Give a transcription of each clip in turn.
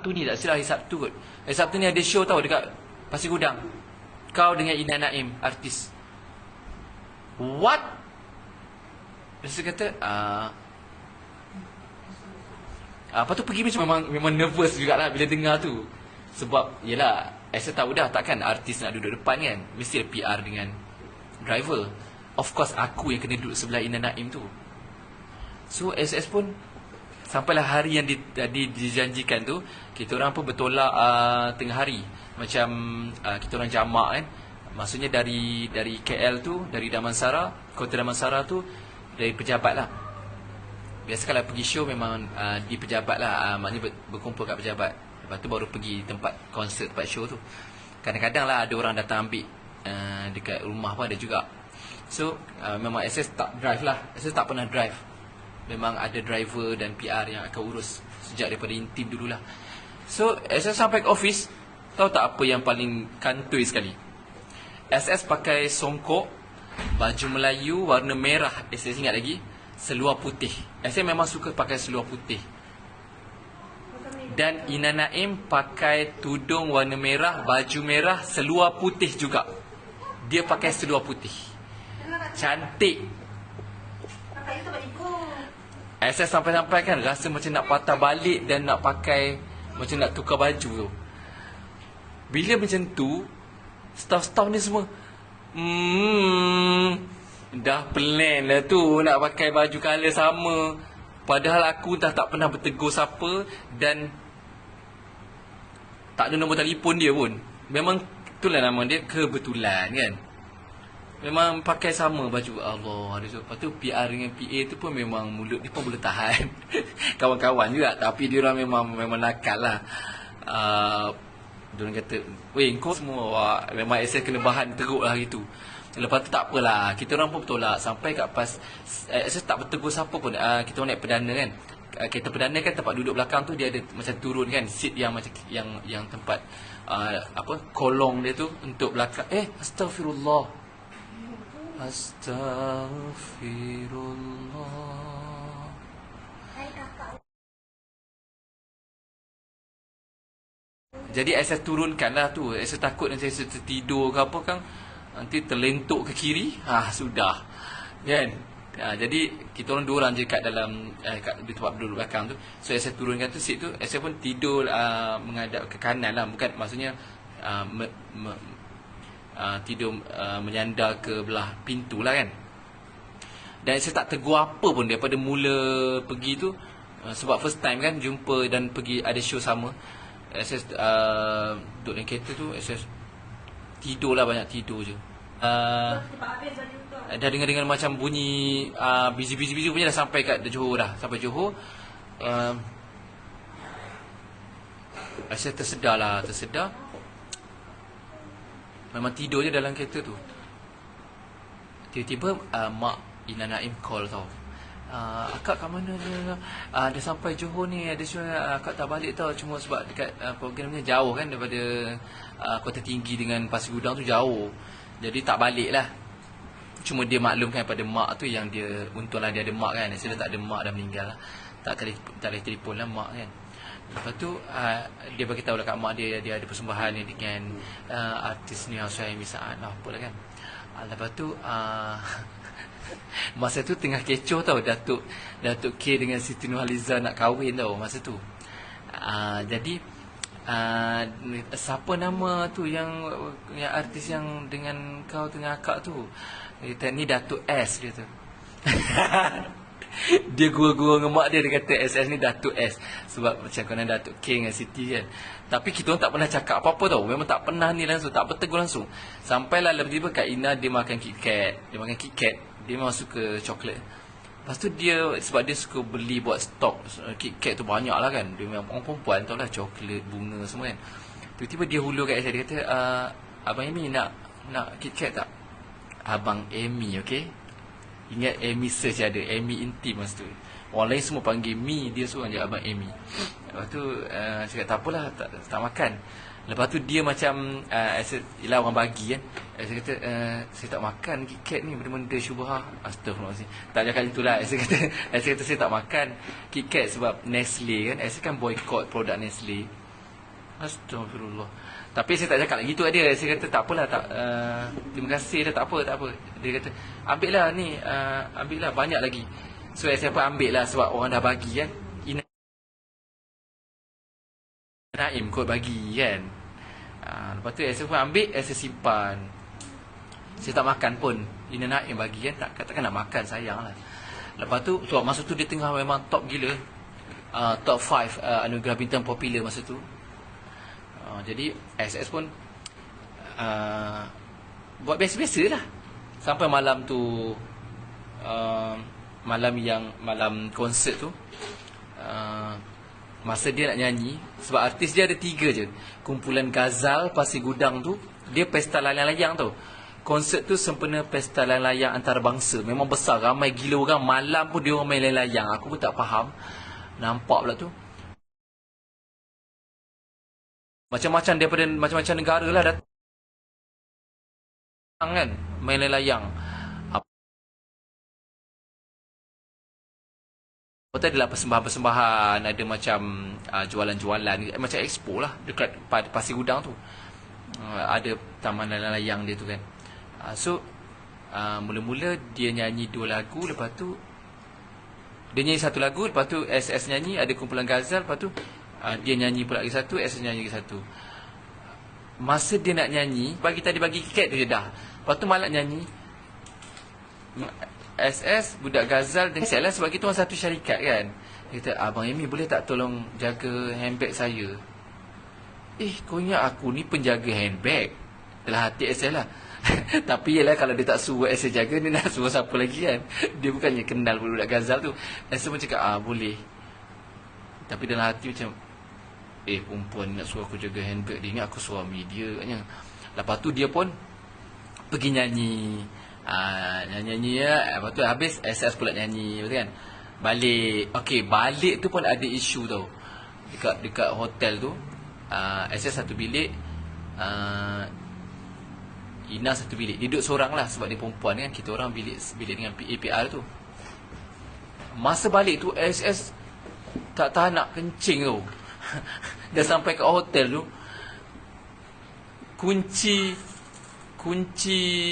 Sabtu ni, tak silap hari Sabtu kot. Hari Sabtu ni ada show tau dekat Pasir Gudang. Kau dengan Ina Naim, artis. What? Lepas tu kata, lepas tu pergi memang nervous jugalah bila dengar tu. Sebab, yelah, saya tahu dah takkan artis nak duduk depan kan. Mesti ada PR dengan driver. Of course, aku yang kena duduk sebelah Ina Naim tu. So, SS pun, sampailah hari yang dijanjikan tu, kita orang pun bertolak tengah hari. Macam kita orang jamak kan. Maksudnya dari KL tu, dari Damansara, kota Damansara tu, dari pejabat lah. Biasa kalau pergi show memang di pejabat lah, maknanya berkumpul kat pejabat. Lepas tu baru pergi tempat konsert, tempat show tu. Kadang-kadang lah ada orang datang ambil dekat rumah pun ada juga. So memang SS tak drive lah. SS tak pernah drive. Memang ada driver dan PR yang akan urus sejak daripada intim dululah. So SS sampai ke office, tahu tak apa yang paling kantoi sekali? SS pakai songkok, baju Melayu warna merah. Saya ingat lagi, seluar putih. Saya memang suka pakai seluar putih. Dan Ina Naim pakai tudung warna merah, baju merah, seluar putih juga. Dia pakai seluar putih. Cantik. SS sampai-sampai kan rasa macam nak patah balik dan nak pakai, macam nak tukar baju tu. Bila macam tu, staff-staff ni semua dah plan lah tu nak pakai baju colour sama. Padahal aku dah tak pernah bertegur siapa dan tak ada nombor telefon dia pun. Memang itulah nama dia, kebetulan kan. Memang pakai sama baju. Allah. Lepas tu PR dengan PA tu pun memang mulut dia pun boleh tahan. Kawan-kawan juga. Tapi dia orang memang nakal lah. Diorang kata, weh kau semua memang SS kena bahan teruk lah hari tu. Lepas tu tak apalah, kita orang pun bertolak. Sampai kat pas SS tak bertegur siapa pun. Kita orang naik perdana kan. Kereta perdana kan tempat duduk belakang tu dia ada macam turun kan, seat yang macam yang tempat kolong dia tu untuk belakang. Astagfirullah. Jadi saya turunkanlah tu. Saya takut nanti saya tertidur ke apa kan, nanti terlentuk ke kiri, sudah. Kan? Jadi kita orang dua orang je kat dalam di tempat duduk belakang tu. So saya turunkan tu seat tu, saya pun tidur menghadap ke kanan lah. Bukan maksudnya tidur menyandar ke belah pintu lah kan. Dan saya tak tegur apa pun daripada mula pergi tu. Sebab first time kan jumpa dan pergi ada show sama. Saya duduk dalam kereta tu, saya tidur lah, banyak tidur je. Dah dengar macam bunyi busy punya, dah sampai kat Johor dah. Sampai Johor, saya tersedar. Memang tidur je dalam kereta tu. Tiba-tiba mak Ina Naim call tau. Akak kat mana ni? Dah sampai Johor ni, ada show. Akak tak balik tau, cuma sebab dekat programnya jauh kan, daripada Kota Tinggi dengan Pasir Gudang tu jauh. Jadi tak balik lah. Cuma dia maklumkan pada mak tu yang dia, untunglah dia ada mak kan. Saya dah tak ada mak, dah meninggal lah. Tak boleh telefon lah mak kan. Lepas tu dia beritahu lah kat mak dia ada persembahan ni dengan artis ni Suhaimi Saad lah, apalah kan. Lepas tu masa tu tengah kecoh tau, Datuk K dengan Siti Nurhaliza nak kahwin tau masa tu. Jadi siapa nama tu yang artis yang dengan kau dengan akak tu? Ni Datuk S dia tu. Dia gua-gua dengan mak dia kata SS ni Datuk S. Sebab macam kena Datuk K dengan Siti kan. Tapi kita orang tak pernah cakap apa-apa tau. Memang tak pernah ni langsung, tak bertegur langsung. Sampailah tiba-tiba Kak Ina dia makan KitKat. Dia memang suka coklat. Lepas tu dia, sebab dia suka beli buat stok KitKat tu banyak lah kan. Dia memang orang perempuan tau lah, coklat, bunga semua kan. Tiba-tiba dia hulur kat saya. Dia kata, Abang Amy nak KitKat tak? Abang Amy, okay? Ingat Amy search ada, Amy intim masa tu. Orang lain semua panggil Mi, dia suruh je Abang Amy. Lepas tu saya kata tak apalah, tak makan. Lepas tu dia macam yelah orang bagi kan. Saya kata saya tak makan KitKat ni, benda-benda syubhah. Astagfirullahaladzim. Tak cakap itulah. Saya kata saya tak makan KitKat sebab Nestle kan. Saya kan boycott produk Nestle. Astagfirullah. Tapi saya tak cakap lagi tu dia. Saya kata tak apalah, tak, terima kasih dah, tak apa, tak apa. Dia kata ambil lah ni, ambil lah banyak lagi. So saya pun ambil lah sebab orang dah bagi kan. Ina Naim kot bagi kan. Lepas tu saya pun ambil, saya simpan. Saya tak makan pun. Ina Naim bagi kan, takkan nak makan, sayang lah. Lepas tu sebab masa tu dia tengah memang top gila, top 5 anugerah bintang popular masa tu. Jadi SS pun buat biasa-biasa lah. Sampai malam tu, malam konsert tu, masa dia nak nyanyi, sebab artis dia ada 3 je. Kumpulan Ghazal Pasir Gudang tu, dia pesta layang-layang tau. Konsert tu sempena pesta layang-layang antarabangsa. Memang besar, ramai gila orang. Malam pun dia orang main layang-layang. Aku pun tak faham. Nampak pula tu, macam-macam daripada macam-macam negara lah datang kan, main layang. Lepas tu adalah persembahan-persembahan, ada macam jualan-jualan, macam expo lah dekat Pasir Gudang tu. Ada taman layang-layang dia tu kan. So mula-mula dia nyanyi 2 lagu, lepas tu dia nyanyi 1 lagu, lepas tu SS nyanyi, ada kumpulan Ghazal, lepas tu dia nyanyi pula lagi 1, SS nyanyi lagi 1. Masa dia nak nyanyi, tadi bagi tiket tu je dah. Lepas tu malam nyanyi, SS, budak Ghazal dan saya lah, sebab kita orang satu syarikat kan. Dia kata, Abang Amy boleh tak tolong jaga handbag saya? Kau ingat aku ni penjaga handbag? Dalam hati SS lah. Tapi yelah, kalau dia tak suruh SS jaga, dia nak suruh siapa lagi kan. Dia bukannya kenal budak Ghazal tu. SS pun cakap, boleh. Tapi dalam hati macam, perempuan nak suruh aku jaga handbag, dia ingat aku suami dia katnya. Lepas tu dia pun pergi nyanyi, nyanyi ya. Lepas tu habis SS pula nyanyi, betul kan. Balik, balik tu pun ada isu tau. Dekat hotel tu, SS satu bilik, Ina satu bilik. Dia duduk seorang lah sebab dia perempuan kan. Kita orang bilik dengan APR tu. Masa balik tu SS tak tahan nak kencing tu. Dah sampai ke hotel tu, kunci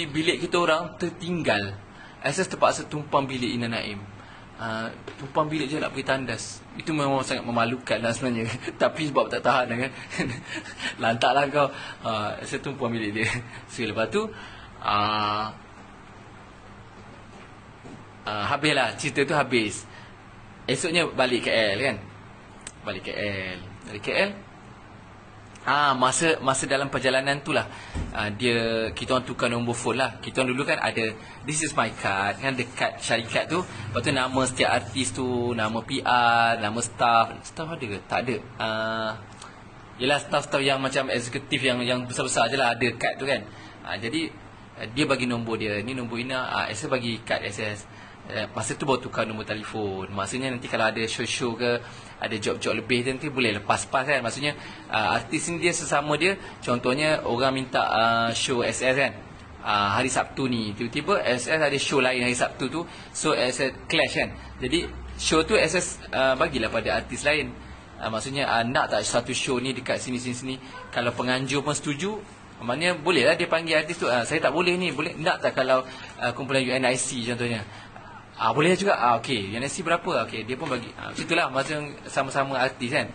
bilik kita orang tertinggal. SS terpaksa tumpang bilik Ina Naim. Tumpang bilik je nak pergi tandas. Itu memang sangat memalukan lah sebenarnya. Tapi sebab tak tahan kan. Lantaklah kau. Saya tumpang bilik dia. So lepas tu habislah cerita tu habis. Esoknya balik KL kan. Balik KL. Masa dalam perjalanan tu lah, kita orang tukar nombor phone lah. Kita orang dulu kan ada this is my card kan, dekat syarikat tu. Lepas tu nama setiap artis tu, nama PR, nama staff ada ke? Tak ada. Yelah, staff yang macam eksekutif yang besar-besar je lah ada kad tu kan. Jadi dia bagi nombor dia, ni nombor Ina, SS bagi kad SS. Masa tu baru tukar nombor telefon. Maksudnya nanti kalau ada show-show ke, ada job-job lebih nanti boleh lepas-pas kan. Maksudnya artis ni dia sesama dia. Contohnya orang minta show SS kan, hari Sabtu ni, tiba-tiba SS ada show lain hari Sabtu tu. So SS clash kan. Jadi show tu SS bagilah pada artis lain. Maksudnya nak tak satu show ni dekat sini. Kalau penganjur pun setuju, maknanya boleh lah dia panggil artis tu. Saya tak boleh ni, boleh nak tak kalau kumpulan UNIC contohnya. Boleh juga. UNIC berapa? Dia pun bagi. Itulah masa sama-sama artis kan.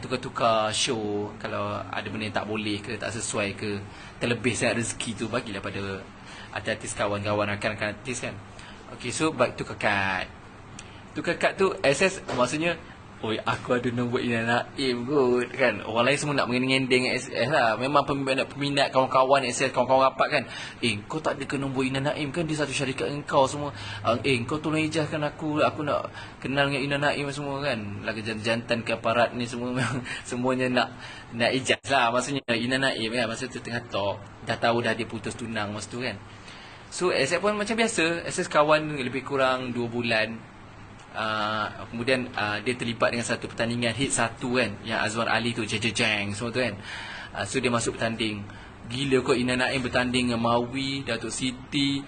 Tukar-tukar show. Kalau ada benda yang tak boleh ke, tak sesuai ke, terlebih sangat rezeki tu, bagilah pada artis kawan-kawan, rakan-rakan artis kan. So tukar kad. Tukar kad tu SS maksudnya, aku ada nombor Ina Naim kot kan. Orang lain semua nak mengendeng SS lah. Memang peminat kawan-kawan SS, kawan-kawan rapat kan. Kau tak ada ke nombor Ina Naim kan, dia satu syarikat dengan kau semua. Kau tolong ijazkan aku nak kenal dengan Ina Naim semua kan. Lagi jantan ke aparat ni semua semuanya nak ijaz lah. Maksudnya Ina Naim kan, masa tu tengah talk, dah tahu dah dia putus tunang masa tu kan. So SS pun macam biasa, SS kawan lebih kurang 2 bulan. Kemudian dia terlibat dengan satu pertandingan hit 1 kan, yang Azwan Ali tu jeng semua tu kan. So dia masuk bertanding. Gila kot Ina Naim bertanding dengan Mawi, Datuk Siti,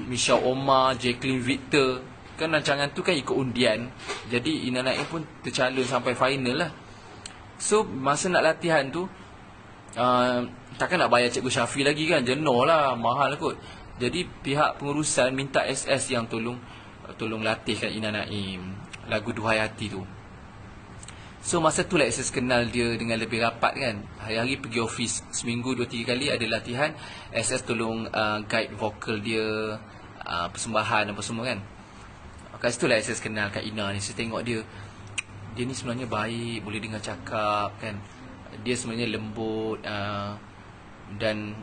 Misha Omar, Jacqueline Victor. Kan rancangan tu kan ikut undian. Jadi Ina Naim pun tercalon sampai final lah. So masa nak latihan tu, takkan nak bayar Cikgu Syafi lagi kan, jenuh lah, mahal kot. Jadi pihak pengurusan minta SS yang tolong latihkan Ina Naim lagu Duhai Hati tu. So masa tu lah SS kenal dia dengan lebih rapat kan. Hari-hari pergi office, seminggu 2-3 kali ada latihan, SS tolong guide vokal dia, persembahan apa semua kan. Kat situ lah SS kenal Kak Ina ni. Saya tengok dia ni sebenarnya baik, boleh dengar cakap kan. Dia sebenarnya lembut, dan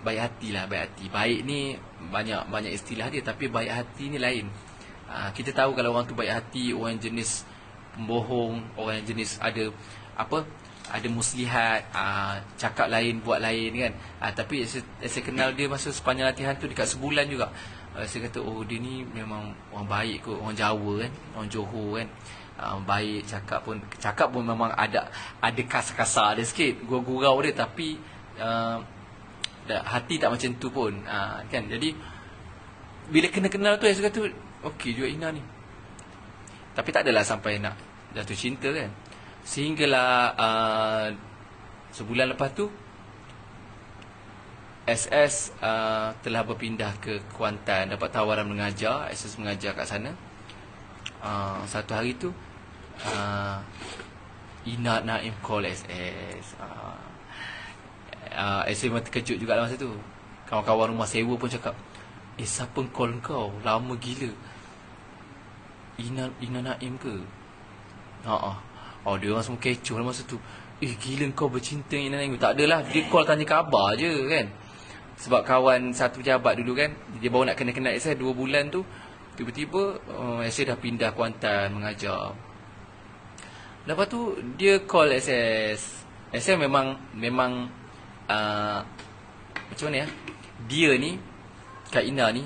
baik hati lah, baik hati. Baik ni banyak istilah dia, tapi baik hati ni lain. Kita tahu kalau orang tu baik hati, orang yang jenis pembohong, orang yang jenis ada muslihat, cakap lain buat lain kan. Tapi saya kenal dia masa sepanjang latihan tu, dekat sebulan juga. Saya kata, oh dia ni memang orang baik kot, orang Jawa kan, orang Johor kan. Baik, cakap pun memang ada kasar-kasar dia sikit, gurau-gurau dia, tapi hati tak macam tu pun, kan. Jadi bila kenal tu saya kata okey juga Ina ni. Tapi tak adalah sampai nak jatuh cinta kan. Sehinggalah sebulan lepas tu SS telah berpindah ke Kuantan, dapat tawaran mengajar. SS mengajar kat sana. Satu hari tu Ina Naim call SS. SS memang terkejut juga masa tu. Kawan-kawan rumah sewa pun cakap, siapa call kau? Lama gila. Ina Naim ke? Dia orang semua kecoh lah masa tu. Gila kau bercinta Ina Naim. Tak adalah, dia call tanya khabar je kan. Sebab kawan satu pejabat dulu kan, dia baru nak kenal-kenal SS 2 bulan tu, tiba-tiba SS dah pindah Kuantan mengajar. Lepas tu dia call SS. SS memang macam mana ya? Dia ni, Kak Ina ni,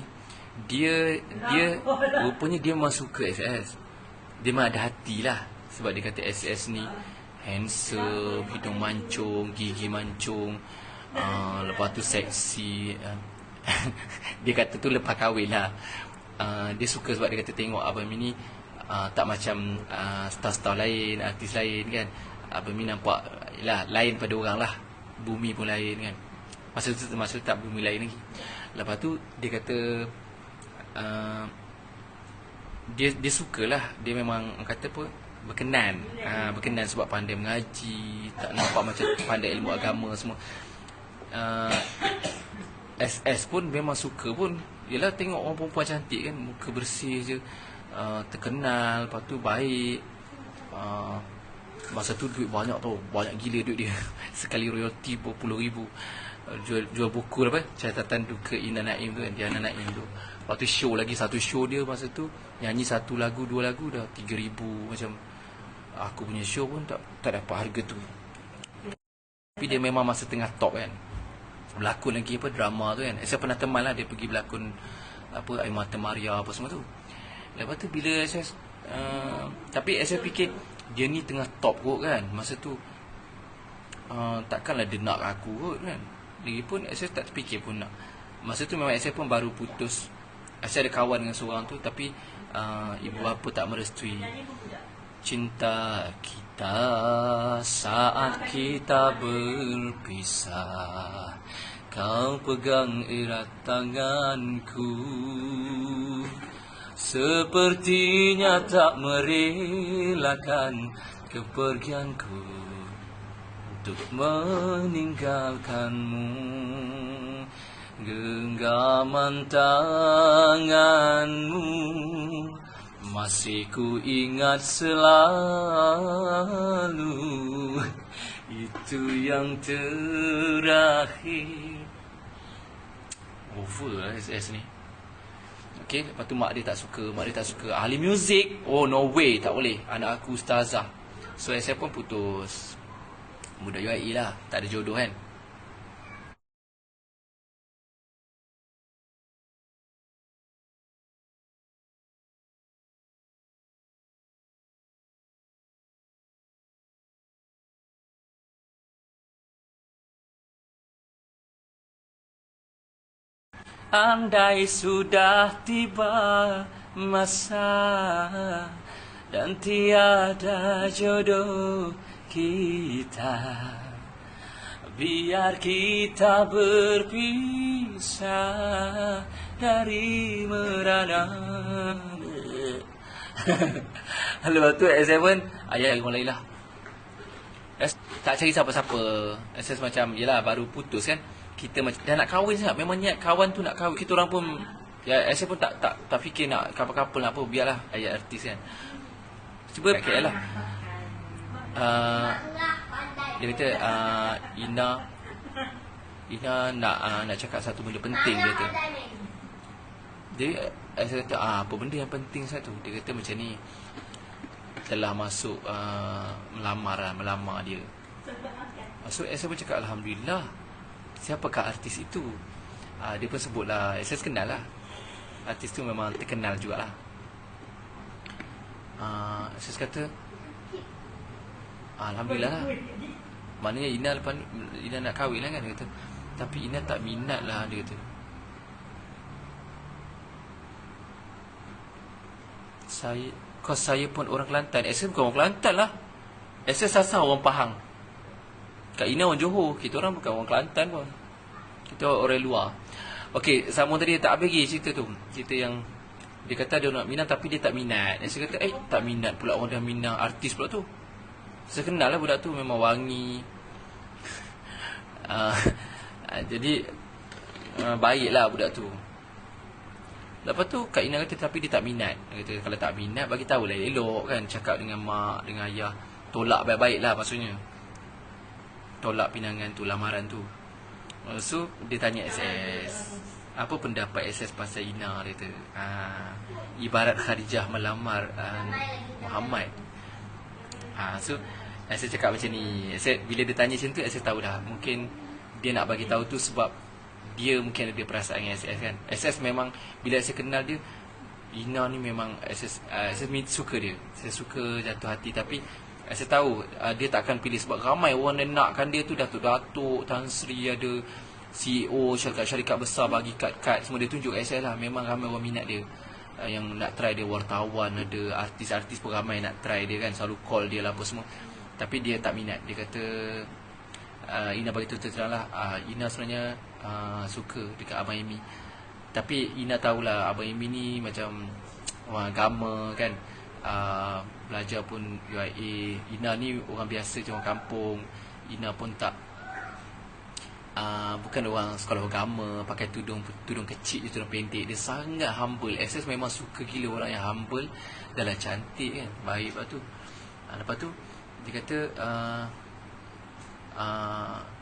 dia rupanya dia memang suka SS. Dia memang ada hati lah. Sebab dia kata SS ni handsome, hidung mancung, gigi mancung, lepas tu seksi. Dia kata tu lepas kahwin lah. Dia suka sebab dia kata tengok Abang ni tak macam star-star lain, artis lain kan. Abang ni nampak lah lain pada orang lah. Bumi pun lain kan. Masa tu tak bumi lain lagi. Lepas tu dia kata dia sukalah. Dia memang kata apa, berkenan. Berkenan sebab pandai mengaji, tak nampak macam pandai ilmu agama semua. SS pun memang suka pun. Yelah tengok orang perempuan cantik kan, muka bersih je, terkenal, lepas tu baik. Masa tu duit banyak tau, banyak gila duit dia. Sekali royalty berpuluh ribu. Jual buku apa, catatan duka Ina Naim tu kan, Diana Naim tu. Lepas tu show lagi, satu show dia masa tu nyanyi 1 lagu 2 lagu dah 3,000 macam. Aku punya show pun tak dapat harga tu. Tapi dia memang masa tengah top kan. Berlakon lagi drama tu kan. Saya pernah teman lah dia pergi berlakon Air Mata Maria apa semua tu. Lepas tu bila saya tapi saya fikir dia ni tengah top kot kan masa tu. Takkanlah dia nak aku kot kan. Lagipun saya tak terfikir pun nak. Masa tu memang saya pun baru putus. Saya ada kawan dengan seorang tu, tapi ibu bapa tak merestui. Cinta kita saat kita berpisah, kau pegang erat tanganku, sepertinya tak merelakan kepergianku untuk meninggalkanmu. Genggaman tanganmu masih ku ingat selalu. Itu yang terakhir. Over lah SS ni. Okay, lepas tu mak dia tak suka. Ahli muzik, oh no way, tak boleh. Anak aku ustazah. So saya pun putus. Budak UIA lah, tak ada jodoh kan. Andai sudah tiba masa dan tiada jodoh kita, biar kita berpisah dari merana. Lepas tu S7 ayah mulai lah. Tak cari siapa-siapa. SS macam yelah baru putus kan. Kita macam dah nak kahwin sangat. Memang niat kawan tu nak kahwin. Kita orang pun ya SS pun tak fikir nak couple-couple nak apa, biarlah ayat artis kan. Cuba KL lah. Dia kata Ina nak cakap satu benda penting, dia kata. Saya kata apa benda yang penting satu? Dia kata macam ni, telah masuk melamar dia. So saya pun cakap alhamdulillah. Siapakah artis itu? Dia pun sebutlah, saya kenal lah. Artis tu memang terkenal jugalah. Saya kata alhamdulillah lah. Maknanya Ina nak kahwin lah kan, dia kata. Tapi Ina tak minat lah, dia kata. Saya pun orang Kelantan. Saya bukan orang Kelantan lah. Saya sasar orang Pahang. Kak Ina orang Johor. Kita orang bukan orang Kelantan pun. Kita orang luar. Okey, sambung tadi tak habis lagi cerita tu. Cerita yang dia kata dia nak minat tapi dia tak minat. Saya kata tak minat pula, orang dah minat artis pula tu. Saya kenal lah budak tu, memang wangi. Jadi baiklah budak tu. Lepas tu Kak Ina kata tapi dia tak minat. Dia kata kalau tak minat bagi tahulah elok kan, cakap dengan mak, dengan ayah, tolak baik-baik lah maksudnya. Tolak pinangan tu, lamaran tu. So dia tanya SS, apa pendapat SS pasal Ina, dia kata. Ibarat Khadijah melamar Muhammad. So saya cakap macam ni. Bila dia tanya macam tu, saya tahu dah mungkin dia nak bagi tahu tu sebab dia mungkin ada perasaan dengan SS kan. SS memang bila saya kenal dia, Ina ni memang SS, saya suka dia. Saya suka jatuh hati. Tapi saya tahu dia tak akan pilih sebab ramai orang yang nakkan dia tu. Datuk-datuk, Tan Sri, ada CEO syarikat besar bagi kad-kad semua dia tunjuk SS lah. Memang ramai orang minat dia, yang nak try dia. Wartawan ada, artis-artis pun ramai nak try dia kan, selalu call dia lah apa semua. Tapi dia tak minat. Dia kata Ina bagi tu terang lah, Ina sebenarnya suka dekat Abang Amy. Tapi Ina tahulah Abang Amy ni macam orang agama kan, belajar pun UIA. Ina ni orang biasa, orang kampung. Ina pun tak bukan orang sekolah agama, pakai tudung kecil je, tudung pendek. Dia sangat humble. SS memang suka gila orang yang humble, dah lah cantik kan, baik. Lepas tu dia kata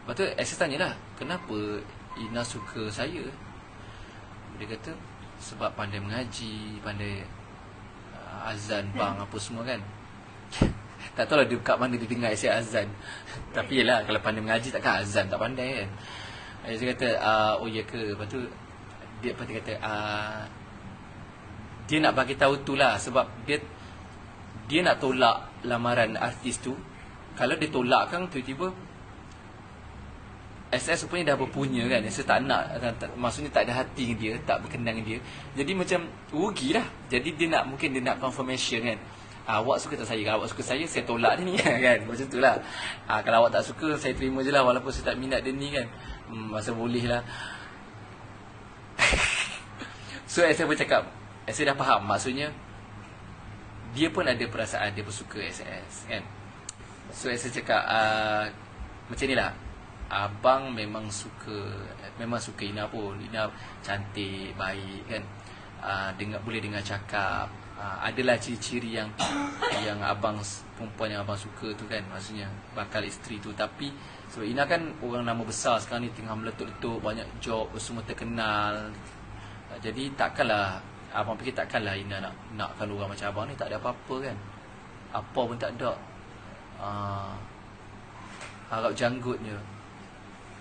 lepas tu SS tanyalah, kenapa Ina suka saya? Dia kata sebab pandai mengaji, pandai azan bang apa semua kan. Tak tahu lah dia kat mana dia dengar saya azan. Tapi yelah, kalau pandai mengaji takkan azan tak pandai kan. Saya kata oh ya ke. Lepas tu dia kata dia nak bagi tahu tu lah, sebab dia nak tolak lamaran artis tu. Kalau dia tolak kan tiba-tiba SS rupanya dah berpunya kan. Saya tak nak, maksudnya tak ada hati dengan dia, tak berkenan dengan dia. Jadi macam rugilah. Jadi mungkin dia nak confirmation kan. Awak suka tak saya? Kalau awak suka saya tolak dia ni kan. Macam tu lah. Kalau awak tak suka, saya terima je lah, walaupun saya tak minat dia ni kan. Masa boleh lah. So saya pun cakap, saya dah faham. Maksudnya dia pun ada perasaan, dia pun suka SS kan. So saya cakap macam ni lah, abang memang suka Ina pun. Ina cantik, baik kan. Boleh dengar cakap. Adalah ciri-ciri yang abang, perempuan yang abang suka tu kan, maksudnya bakal isteri tu. Tapi sebab Ina kan orang nama besar sekarang ni, tengah meletup-letup, banyak job, semua terkenal. Jadi takkanlah abang fikir takkanlah Ina nakkan orang macam abang ni, tak ada apa-apa kan. Apa pun tak ada. Harap janggut je.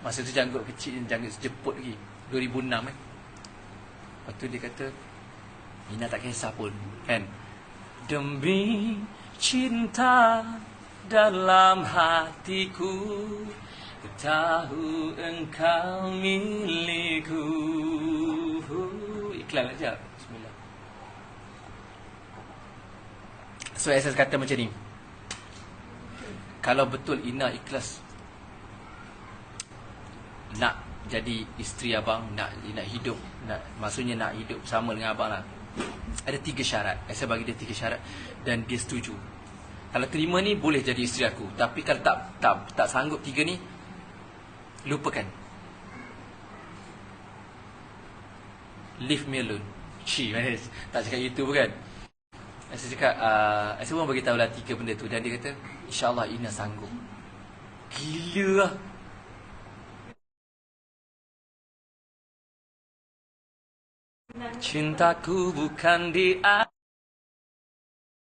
Masa tu janggut kecil, janggut sejeput lagi, 2006 kan. Lepas tu dia kata Ina tak kisah pun kan. Demi cinta dalam hatiku, ku tahu engkau milikku. Iklan aja. Bismillah. So SS kata macam ni, Kalau betul Ina ikhlas nak jadi isteri abang, nak hidup, maksudnya nak hidup sama dengan abang lah, ada 3 syarat. Saya bagi dia 3 syarat dan dia setuju. Kalau terima ni boleh jadi isteri aku, tapi kalau tak sanggup 3 ni, lupakan. Leave me alone. Manis. Tak cakap itu bukan. Saya cakap saya pun bagi tahu lah 3 benda tu, dan dia kata InsyaAllah Ina sanggup. Gila lah. Cintaku bukan di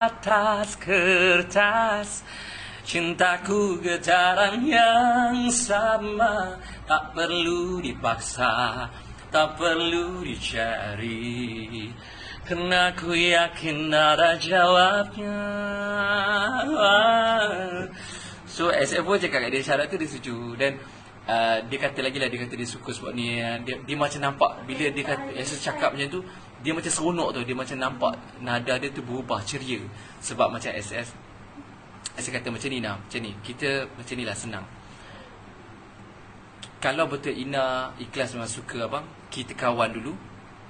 atas kertas, cintaku getaran yang sama, tak perlu dipaksa, tak perlu dicari, karena aku yakin ada jawabnya. So SF pun cakap kat dia syarat tu dia setuju. Dan dia kata lagi lah, dia kata dia suka sebab ni dia macam nampak bila dia kata SF cakap macam tu, dia macam seronok tu, dia macam nampak nada dia tu berubah ceria. Sebab macam SF kata macam ni lah, macam ni, kita macam ni lah, senang. Kalau betul Ina ikhlas memang suka abang, kita kawan dulu.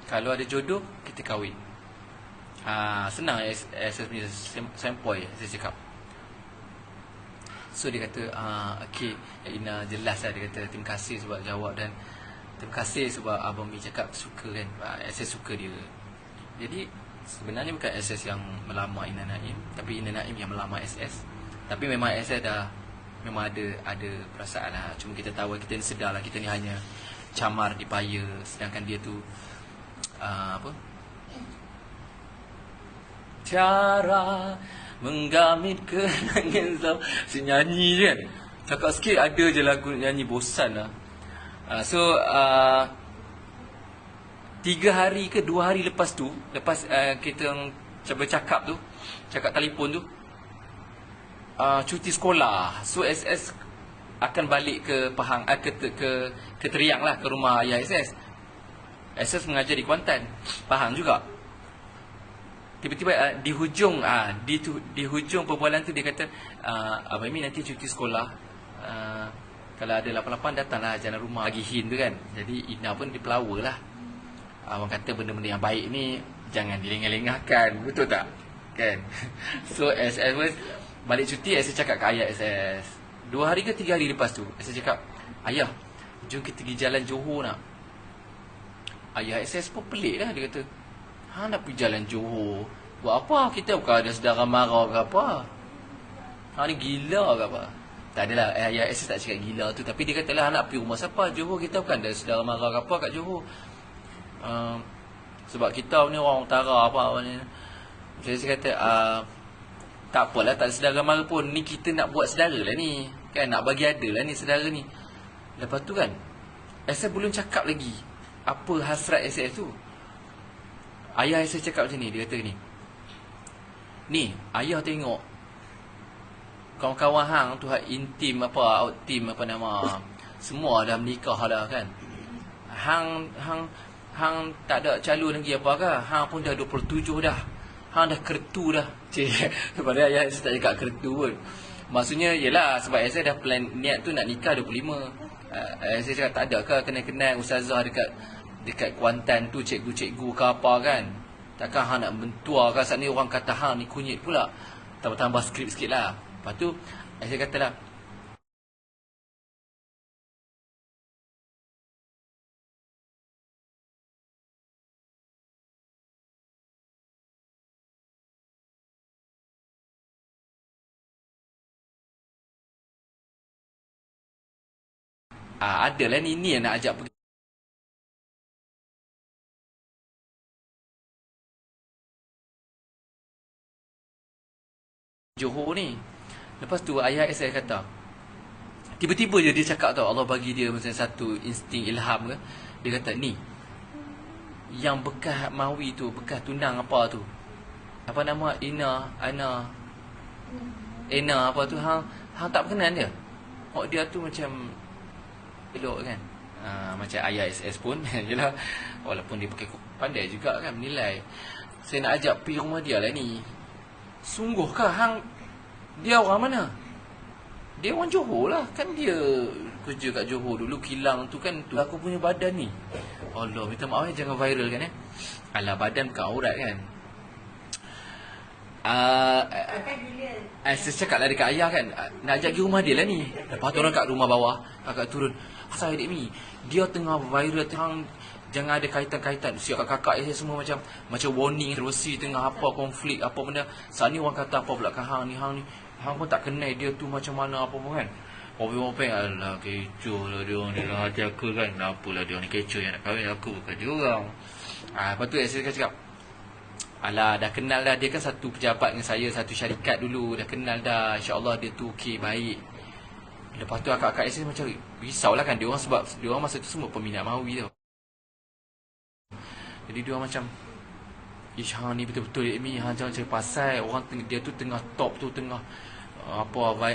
Kalau ada jodoh, kita kahwin. Senang SF punya sempoi saya cakap. So dia kata okay Ina, jelas lah. Dia kata terima kasih sebab jawab, dan terima kasih sebab Abang Mi cakap suka kan. SS suka dia. Jadi sebenarnya bukan SS yang melamar Ina Naim, tapi Ina Naim yang melamar SS. Tapi memang SS dah memang ada perasaan lah. Cuma kita tahu, kita ni sedar lah, kita ni hanya camar dipaya, sedangkan dia tu cara menggamit kenangan. Si nyanyi je kan, cakap sikit ada je lagu nyanyi, bosan lah. So 3 hari ke 2 hari lepas tu, lepas kita bercakap tu, cakap telefon tu, cuti sekolah. So SS akan balik ke Pahang, ke Teriang lah, ke rumah ayah SS. SS mengajar di Kuantan, Pahang juga. Tiba-tiba di hujung perbualan tu dia kata, Abang Mi nanti cuti sekolah, kalau ada 88 datanglah jalan rumah bagi hin tu kan. Jadi Ina pun dipelawa lah. Abang kata benda-benda yang baik ni jangan dilengah-lengahkan, betul tak? Kan? So SS pun balik cuti. SS cakap ke ayah SS 2 hari ke 3 hari lepas tu, SS cakap, ayah, jom kita pergi jalan Johor nak. Ayah SS pun pelik lah. Dia kata, nak pergi jalan Johor buat apa? Kita bukan ada saudara mara ke apa? Ni gila ke apa? Tak adalah, ayah SS tak cakap gila tu. Tapi dia kata lah, nak pergi rumah siapa Johor? Kita bukan ada saudara mara ke apa kat Johor. Sebab kita ni orang utara apa ni. Saya kata tak apalah, tak ada saudara mara pun. Ni kita nak buat saudara lah ni kan, nak bagi ada lah ni saudara ni. Lepas tu kan, SS belum cakap lagi apa hasrat SS tu. Ayah SS cakap macam ni. Dia kata ni ayah tengok kawan-kawan hang tu, intim apa, out team apa nama, semua dah menikah dah kan. Hang tak ada calon lagi apa ke? Hang pun dah 27 dah. Hang dah kertu dah. Kepada ayah saya tak cakap kertu pun. Maksudnya yelah, sebab saya dah plan niat tu nak nikah 25. Saya cakap tak ada ke kenal-kenal ustazah dekat Kuantan tu, cikgu-cikgu ke apa kan. Takkan hang nak mentua ke? Saat ni orang kata hang ni kunyit pula. Tambah skrip sikit lah. Lepas tu saya kata lah, ada lah ni yang nak ajak pergi Johor ni. Lepas tu ayah saya kata, tiba-tiba je dia cakap tau, Allah bagi dia macam satu insting ilham ke. Dia kata, ni yang bekas Mawi tu, bekas tunang apa tu, apa nama, Ina apa tu, hang tak berkenan dia. Dia tu macam elok kan. Macam ayah SS pun jelah, walaupun dia pakai pandai juga kan menilai. Saya nak ajak pergi rumah dia lah ni. Sungguhkah hang, dia orang mana? Dia orang Johor lah. Kan dia kerja kat Johor dulu. Kilang tu kan tu aku punya badan ni. Allah, minta maaf jangan viral kan Alah, badan bukan aurat kan. Saya cakap lah dekat ayah kan, nak ajak pergi rumah dia lah ni. Lepas tu orang kat rumah bawah, kakak turun, asal adik mi, dia tengah viral, jangan ada kaitan-kaitan. Siap kakak saya semua macam warning, terwesi tengah apa konflik, apa benda. Saat ni orang kata apa pula kan hang ni hang pun tak kenal dia tu macam mana apa pun kan. Orang-orang alah kecoh lah dia orang ni lah hati aku kan. Apalah dia orang ni kecoh yang nak kahwin aku, bukan dia orang. Lepas tu saya cakap, alah, dah kenal dah. Dia kan satu pejabat dengan saya, satu syarikat dulu. Dah kenal dah. InsyaAllah dia tu okey, baik. Lepas tu akak-akak saya macam risaulah kan. Dia orang sebab dia orang masa tu semua peminat Mawi tau. Jadi dia orang macam, ish, hang ni betul-betul ni, hang jangan cari pasal. Orang dia tu tengah top tu, tengah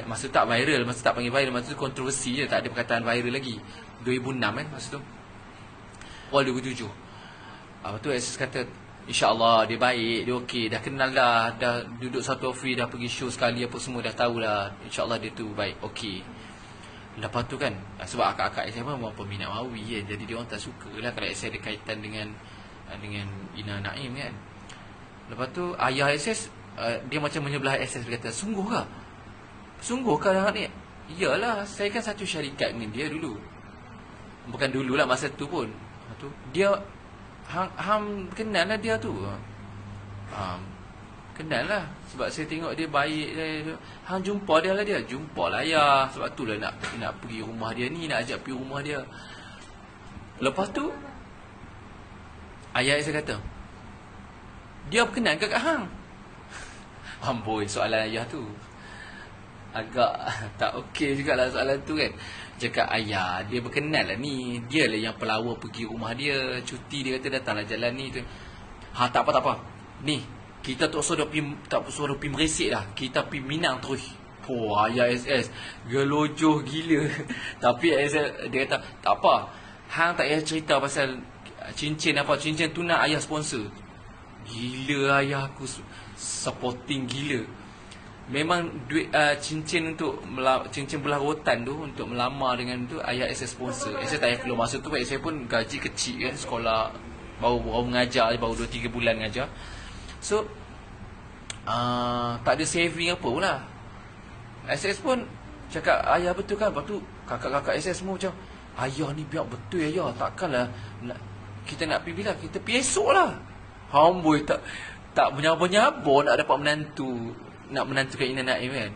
masa tu tak viral, masa tu tak panggil viral, masa tu kontroversi je, tak ada perkataan viral lagi. 2006 kan masa tu. Awal 2007. Lepas tu Aziz kata, InsyaAllah dia baik, dia okey, dah kenal dah duduk satu office, dah pergi show sekali apa semua, dah tahulah. InsyaAllah dia tu baik, okey. Lepas tu kan, sebab akak-akak saya memang peminat Mawi kan, jadi dia orang tak suka lah kalau saya ada kaitan dengan Ina Naim kan. Lepas tu ayah SS, dia macam menyebelah SS, dia kata, Sungguh kah anak ni? Iyalah, saya kan satu syarikat dengan dia dulu. Bukan dululah, masa tu pun. Lepas tu dia Hang kenal lah dia tu. Kenal lah. Sebab saya tengok dia baik. Hang jumpa dia lah dia. Jumpa lah ayah. Sebab tu lah nak pergi rumah dia ni. Nak ajak pergi rumah dia. Lepas tu ayah saya kata, dia berkenan ke kat hang? Amboi, soalan ayah tu agak tak okey jugalah soalan tu kan. Cakap ayah, dia berkenal lah ni. Dia lah yang pelawar pergi rumah dia. Cuti dia kata datanglah jalan ni tu. Tak apa. Ni, kita tak suruh pergi meresik dah. Kita pergi Minang terus. Ayah SS gelojoh gila. Tapi SS dia kata, tak apa, hang tak payah cerita pasal cincin apa. Cincin tu nak ayah sponsor. Gila ayah aku, supporting gila. Memang duit cincin untuk cincin belah rotan tu untuk melamar dengan tu ayah SS sponsor. Saya tak payah keluar. Masa tu saya pun gaji kecil kan, sekolah baru mengajar, baru 2-3 bulan mengajar. So tak ada saving apa pun lah. SS pun cakap ayah betul kan. Lepas tu kakak-kakak SS semua macam, ayah ni biar betul ayah. Takkanlah kita nak pergi bila, kita pergi esok lah. Amboi, tak bernyabur-nyabur nak dapat menantu. Nak menantukan Ina Naim kan.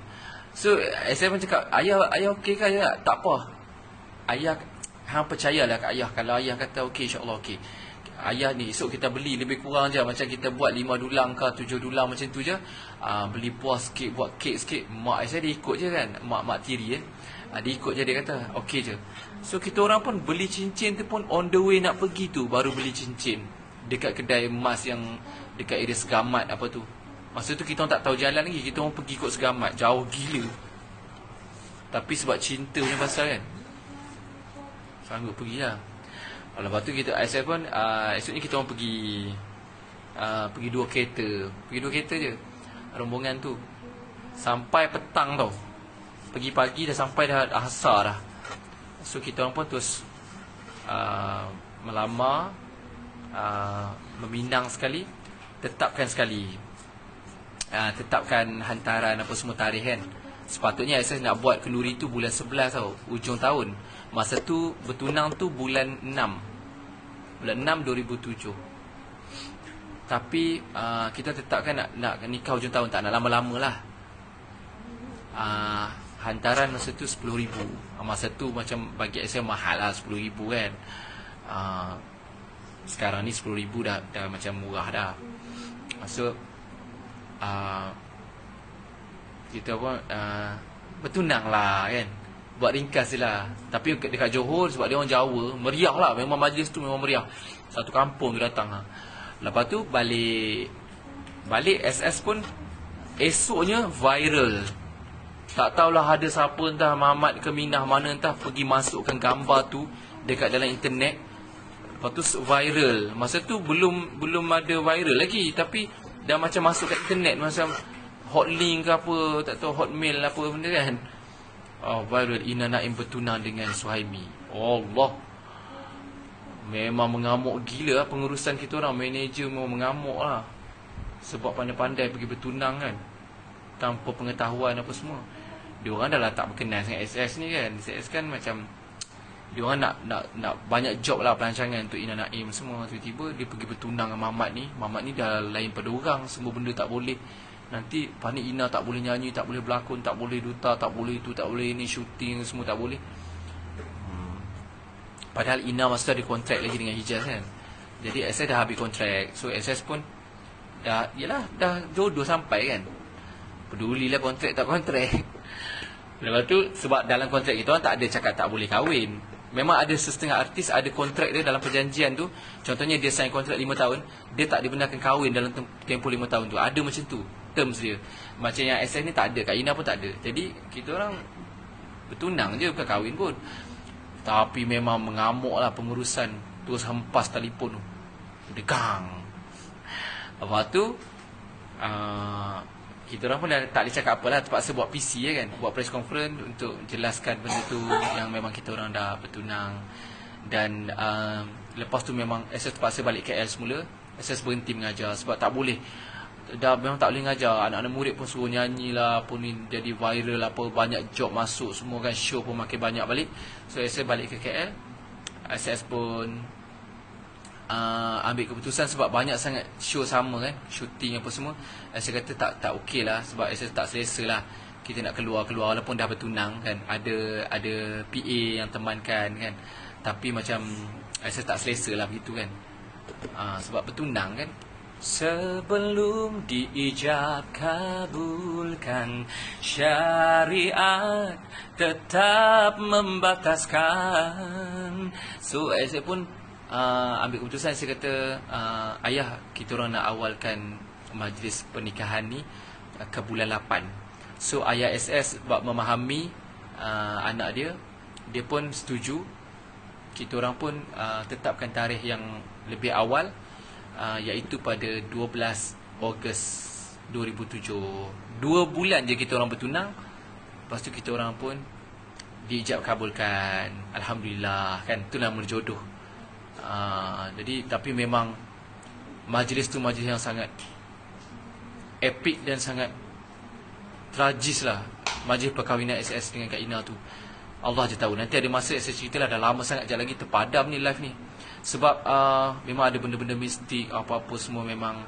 So saya pun cakap, ayah okey ke ayah? Tak apa. Ayah, hang percayalah kat ayah. Kalau ayah kata okey, insyaAllah okey. Ayah ni esok kita beli lebih kurang je. Macam kita buat 5 dulang ke 7 dulang macam tu je. Beli buah sikit, buat kek sikit. Mak saya dia ikut je kan. Mak tiri dia ikut je, dia kata okey je. So kita orang pun beli cincin tu pun on the way nak pergi tu baru beli cincin. Dekat kedai emas yang dekat area Segamat apa tu. Masa tu kita orang tak tahu jalan lagi. Kita orang pergi ikut Segamat. Jauh gila. Tapi sebab cinta punya pasal kan, sanggup pergilah. Lepas tu kita saya pun esoknya kita orang pergi 2 kereta. Pergi 2 kereta je rombongan tu. Sampai petang tau. Pergi pagi dah sampai dah asar dah. So kita orang pun terus melamar, meminang sekali, tetapkan sekali. Tetapkan hantaran apa semua tarikh kan. Sepatutnya saya nak buat kenduri tu bulan 11 tau, ujung tahun. Masa tu bertunang tu bulan 6 2007. Tapi kita tetapkan nak nikah ujung tahun, tak nak lama-lama lah. Hantaran masa tu 10,000. Masa tu macam bagi saya mahal lah 10,000 kan. Sekarang ni 10,000 dah macam murah dah. So kita pun bertunang lah kan. Buat ringkas je lah. Tapi dekat Johor, sebab dia orang Jawa, meriah lah. Memang majlis tu memang meriah. Satu kampung tu datang lah. Lepas tu balik SS pun esoknya viral. Tak tahulah ada siapa, entah Mamat ke Minah mana, entah pergi masukkan gambar tu dekat dalam internet. Lepas tu viral. Masa tu belum ada viral lagi, tapi dah macam masuk kat internet, macam hotlink ke apa, tak tahu hotmail apa benda kan. Viral Ina Naim bertunang dengan Suhaimi. Allah, memang mengamuk gila lah pengurusan kita orang. Manager memang mengamuk lah, sebab pandai-pandai pergi bertunang kan, tanpa pengetahuan apa semua. Diorang dah lah tak berkenan dengan SS ni kan. SS kan macam diorang nak banyak job lah, pelancangan untuk Ina Naim semua. Tiba-tiba dia pergi bertunang dengan Mamat ni. Mamat ni dah lain pada orang, semua benda tak boleh. Nanti panik Ina tak boleh nyanyi, tak boleh berlakon, tak boleh duta, tak boleh itu, tak boleh ini, shooting semua tak boleh. Padahal Ina masa tu ada kontrak lagi dengan Hijaz kan. Jadi SS dah habis kontrak. So SS pun dah, yelah, dah jodoh sampai kan. Pedulilah kontrak tak kontrak. Lepas tu sebab dalam kontrak kita orang tak ada cakap tak boleh kahwin. Memang ada setengah artis ada kontrak dia dalam perjanjian tu. Contohnya dia sign kontrak 5 tahun, dia tak dibenarkan kahwin dalam tempoh 5 tahun tu. Ada macam tu terms dia. Macam yang SS ni tak ada, Kak Ina pun tak ada. Jadi kita orang bertunang je, bukan kahwin pun. Tapi memang mengamuk lah pengurusan. Terus hempas telefon tu, degang. Lepas tu kita orang pun dah tak boleh cakap apalah, terpaksa buat PC kan, buat press conference untuk jelaskan benda tu, yang memang kita orang dah bertunang. Dan lepas tu memang SS terpaksa balik KL semula. SS berhenti mengajar sebab tak boleh, dah memang tak boleh mengajar. Anak-anak murid pun suruh nyanyi lah, pun ni jadi viral lah, apa, banyak job masuk semua kan, show pun makin banyak balik. So SS balik ke KL. SS pun ambil keputusan sebab banyak sangat show sama kan, shooting apa semua. Saya kata tak okey lah, sebab saya tak selesa lah kita nak keluar walaupun dah bertunang kan, ada PA yang temankan kan, tapi macam saya tak selesa lah begitu kan. Sebab bertunang kan, sebelum diijab kabulkan, syariat tetap membataskan. So saya pun ambil keputusan. Saya kata, ayah, kita orang nak awalkan majlis pernikahan ni ke bulan 8. So ayah SS buat memahami anak dia, dia pun setuju. Kita orang pun tetapkan tarikh yang lebih awal, iaitu pada 12 Ogos 2007. 2 bulan je kita orang bertunang. Lepas tu kita orang pun diijab kabulkan. Alhamdulillah kan, tu nama jodoh. Jadi tapi memang majlis tu majlis yang sangat epic dan sangat tragis lah. Majlis perkahwinan SS dengan Kak Ina tu, Allah je tahu. Nanti ada masa saya cerita lah, dah lama sangat je lagi terpadam ni live ni. Sebab memang ada benda-benda mistik, apa-apa semua memang.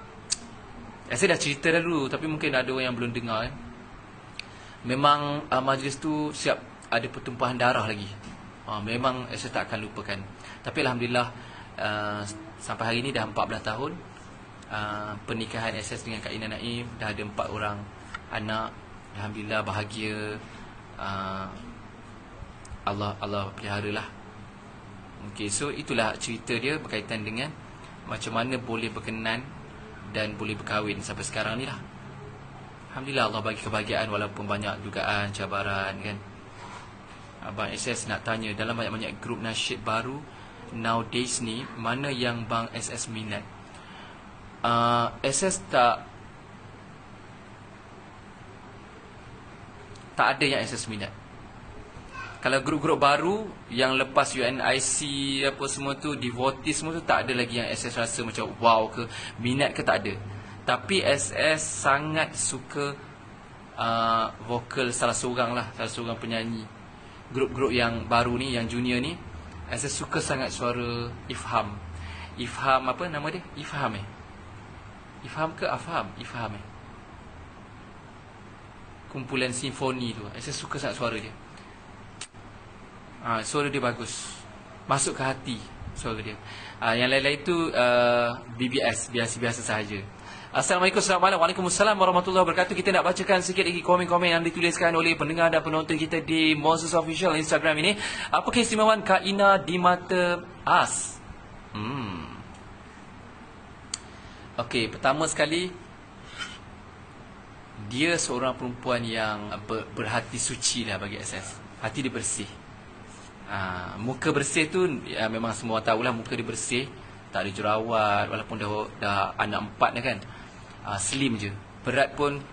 Saya dah cerita dah dulu, tapi mungkin ada orang yang belum dengar kan. Memang majlis tu siap ada pertumpahan darah lagi. Memang saya tak akan lupakan. Tapi Alhamdulillah, sampai hari ni dah 14 tahun pernikahan SS dengan Kak Ina Naim. Dah ada 4 orang anak. Alhamdulillah, bahagia. Allah pelihara lah. Okay, so itulah cerita dia berkaitan dengan macam mana boleh berkenan dan boleh berkahwin sampai sekarang ni lah. Alhamdulillah, Allah bagi kebahagiaan walaupun banyak dugaan, cabaran kan. Abang SS nak tanya, dalam banyak-banyak grup nasyid baru nowadays ni, mana yang Bang SS minat? SS tak ada yang SS minat. Kalau grup-grup baru yang lepas UNIC apa semua tu, devotee semua tu, tak ada lagi yang SS rasa macam wow ke, minat ke, tak ada. Tapi SS sangat suka vokal salah seorang penyanyi. Grup-grup yang baru ni, yang junior ni, saya suka sangat suara Ifham. Ifham apa nama dia? Ifham Ifham ke Afham? Ifham kumpulan simfoni tu. Saya suka sangat suara dia. Suara dia bagus, masuk ke hati suara dia. Yang lain-lain tu BBS, biasa-biasa sahaja. Assalamualaikum, selamat malam. Waalaikumsalam warahmatullahi wabarakatuh. Kita nak bacakan sikit lagi komen-komen yang dituliskan oleh pendengar dan penonton kita di Moses Official Instagram ini. Apa keistimewaan Kak Ina di mata As? Okey, pertama sekali, dia seorang perempuan yang berhati suci lah bagi SS. Hati dia bersih. Muka bersih tu memang semua tahulah, muka dia bersih, tak ada jerawat, walaupun dah anak 4 dah kan. Slim je. Berat pun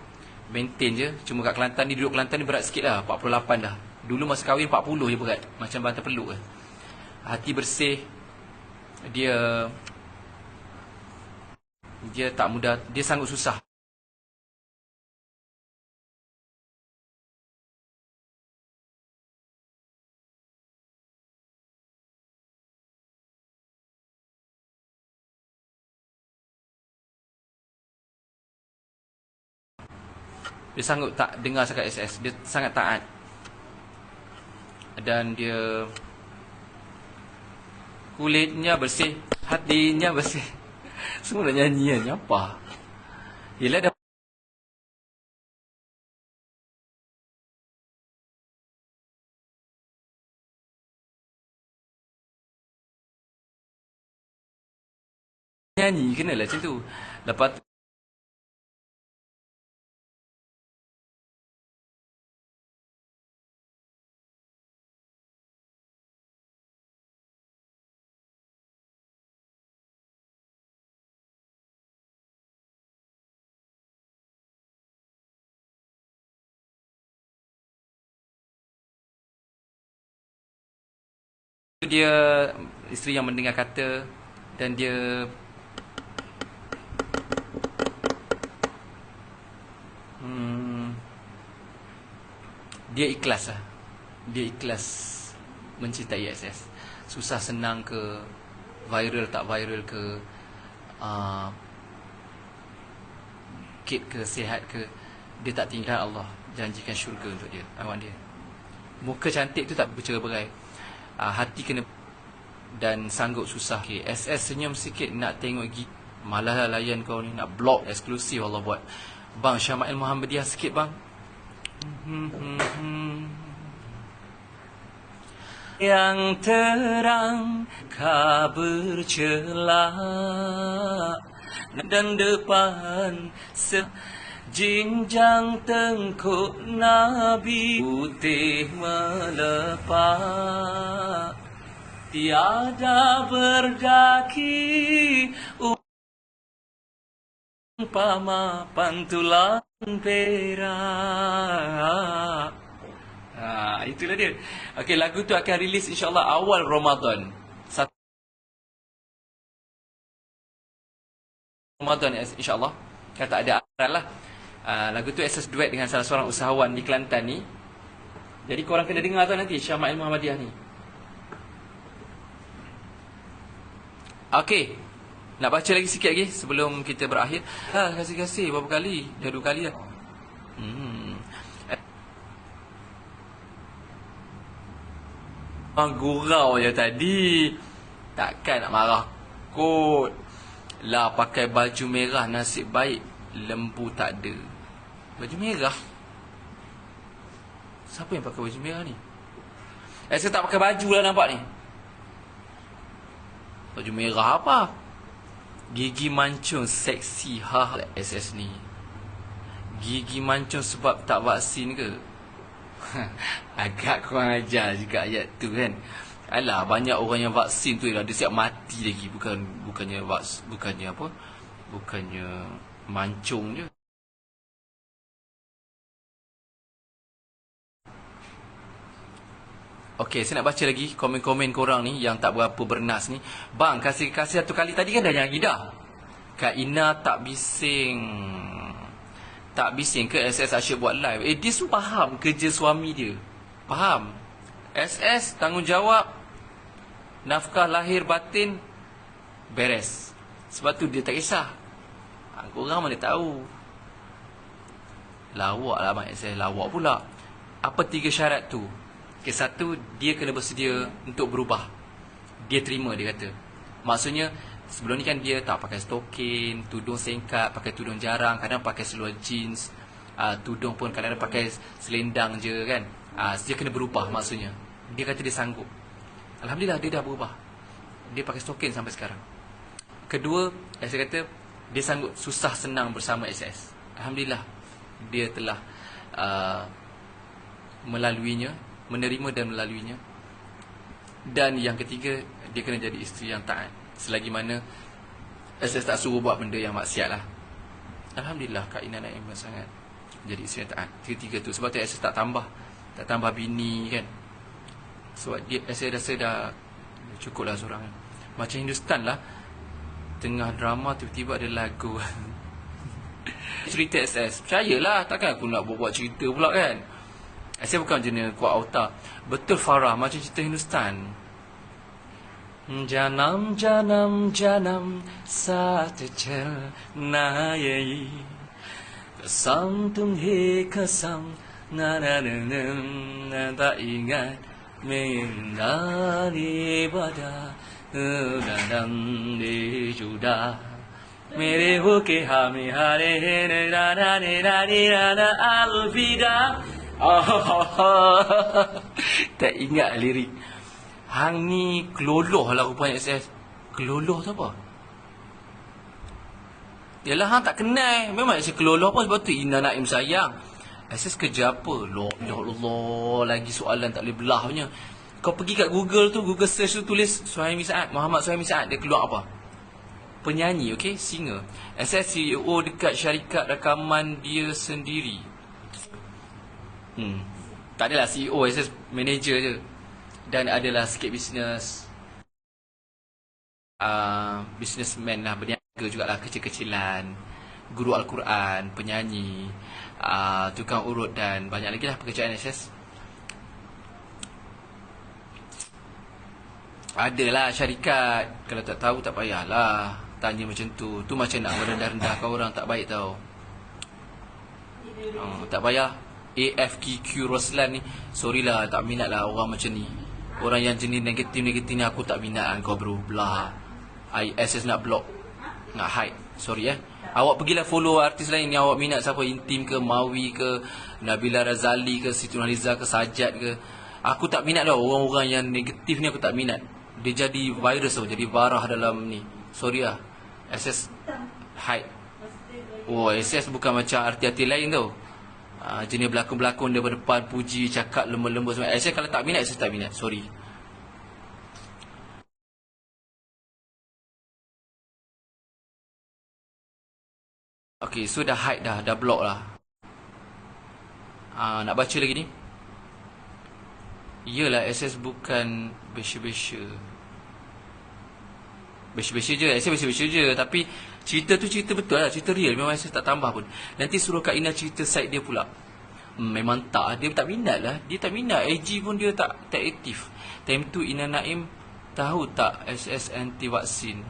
maintain je. Cuma kat Kelantan ni, duduk Kelantan ni berat sikit lah, 48 dah. Dulu masa kahwin 40 je berat, macam bantal peluk ke. Hati bersih. Dia tak mudah, dia sanggup susah. Dia sanggup tak dengar cakap SS. Dia sangat taat. Dan dia kulitnya bersih, hatinya bersih. Semua nak nyanyi kan, apa? Yelah dah nyanyi, kenalah macam tu. Lepas tu dia isteri yang mendengar kata. Dan dia dia ikhlas lah. Dia ikhlas mencintai SS. Susah senang ke, viral tak viral ke, kid ke, sihat ke, dia tak tinggal. Allah janjikan syurga untuk dia, awak dia. Muka cantik tu tak bercerai-berai, hati kena. Dan sanggup susah. Okay, SS senyum sikit nak tengok gigi, malah layan kau ni, nak block eksklusif Allah buat. Bang Syama'il Muhammadiyah sikit bang. Yang terang kabur celah dan depan jinjang tengkuk Nabi putih melepak, tiada berdaki umpama pantulan perak. Itulah dia. Okey, lagu tu akan rilis insya-Allah awal Ramadan. Ramadan insya-Allah. Kalau tak ada aral lah. Lagu tu SS duet dengan salah seorang usahawan di Kelantan ni. Jadi korang kena dengar tu nanti, Syama'il Muhammadiyah ni. Okey. Nak baca lagi sikit lagi sebelum kita berakhir. Kasih-kasih berapa kali? Dah 2 kali dah. Gurau je tadi. Takkan nak marah kot. Lah pakai baju merah nasib baik lembu tak ada. Baju merah? Siapa yang pakai baju merah ni? Saya tak pakai baju lah nampak ni. Baju merah apa? Gigi mancung seksi SS ni. Gigi mancung sebab tak vaksin ke? Agak kurang ajar juga ayat tu kan. Alah, banyak orang yang vaksin tu dia siap mati lagi. Bukannya apa? Bukannya mancung je. Okey, saya nak baca lagi komen-komen korang ni yang tak berapa bernas ni. Bang, kasih satu kali tadi kan dah nyanyi dah. Kak Ina tak bising. Tak bising ke SS Asyik buat live? Dia semua faham kerja suami dia. Faham. SS tanggungjawab nafkah lahir batin beres. Sebab tu dia tak kisah. Korang mana tahu. Lawak lah Abang SS. Lawak pula. Apa 3 syarat tu? Okay, 1, dia kena bersedia untuk berubah. Dia terima, dia kata. Maksudnya sebelum ni kan dia tak pakai stokin, tudung singkat, pakai tudung jarang, kadang pakai seluar jeans, tudung pun kadang-kadang pakai selendang je kan. Dia kena berubah maksudnya. Dia kata dia sanggup. Alhamdulillah dia dah berubah. Dia pakai stokin sampai sekarang. Kedua, saya kata dia sanggup susah senang bersama SS. Alhamdulillah dia telah melaluinya, menerima dan melaluinya. Dan yang ketiga, dia kena jadi isteri yang taat. Selagi mana SS tak suruh buat benda yang maksiat lah. Alhamdulillah Kak Ina Naimah sangat jadi isteri yang taat. Tiga-tiga tu. Sebab tu SS tak tambah Tak tambah bini kan. Sebab dia saya rasa dah cukup lah seorang kan. Macam Hindustan lah, tengah drama tiba-tiba ada lagu cerita SS. Percayalah, takkan aku nak buat cerita pula kan. Saya bukan jenis kuat auta. Betul Farah, macam cerita Hindustan. Janam janam janam साथ चलना यही कसम तुम्हें कसम ना ना ना ना ना tak ingat mengenali pada dalam di juda mere hoke hame hare na na na na alvida. Tak ingat lirik. Hang ni keloloh lah rupanya SS. Keloloh tu apa? Yalah hang tak kenal. Memang SS keloloh apa sebab tu Ina Naim sayang. SS kerja apa? Ya Allah, lagi soalan tak boleh belah punya. Kau pergi kat Google tu, Google search tu tulis Suhaimi Saad, Muhammad Suhaimi Saad, dia keluar apa? Penyanyi, okey, singer. SS CEO dekat syarikat rakaman dia sendiri. Tak adalah CEO, SS manager je. Dan adalah sikit bisnes, businessman lah, berniaga jugalah, kecil-kecilan, guru Al-Quran, penyanyi, tukang urut dan banyak lagi lah pekerjaan SS. Adalah syarikat. Kalau tak tahu tak payahlah tanya macam tu. Tu macam nak merendah-rendahkan orang, tak baik tau. Tak payah. AFQQ Roslan ni, sorry lah, tak minat lah orang macam ni. Orang yang jenis negatif-negatif ni aku tak minat kau bro. Belah. SS nak block, nak hide. Sorry Awak pergilah follow artis lain yang awak minat. Siapa, Intim ke, Mawi ke, Nabila Razali ke, Siti Nurhaliza ke, Sajad ke. Aku tak minat lah orang-orang yang negatif ni, aku tak minat. Dia jadi virus tau, jadi barah dalam ni. Sorry lah, SS hide. Oh, SS bukan macam artis-artis lain tau. Jenis berlakon-berlakon daripada depan, puji, cakap lembut-lembut semua. SS kalau tak minat, SS tak minat. Sorry. Okay, so dah hide dah block lah. Nak baca lagi ni. Yelah, SS bukan besya-besya. Besya-besya je, SS besya-besya je. Tapi cerita tu cerita betul lah, cerita real. Memang SS tak tambah pun. Nanti suruh Kak Ina cerita side dia pula. Memang tak, dia tak minat lah. Dia tak minat, AG pun dia tak aktif. Time tu Ina Naim tahu tak SS anti vaksin.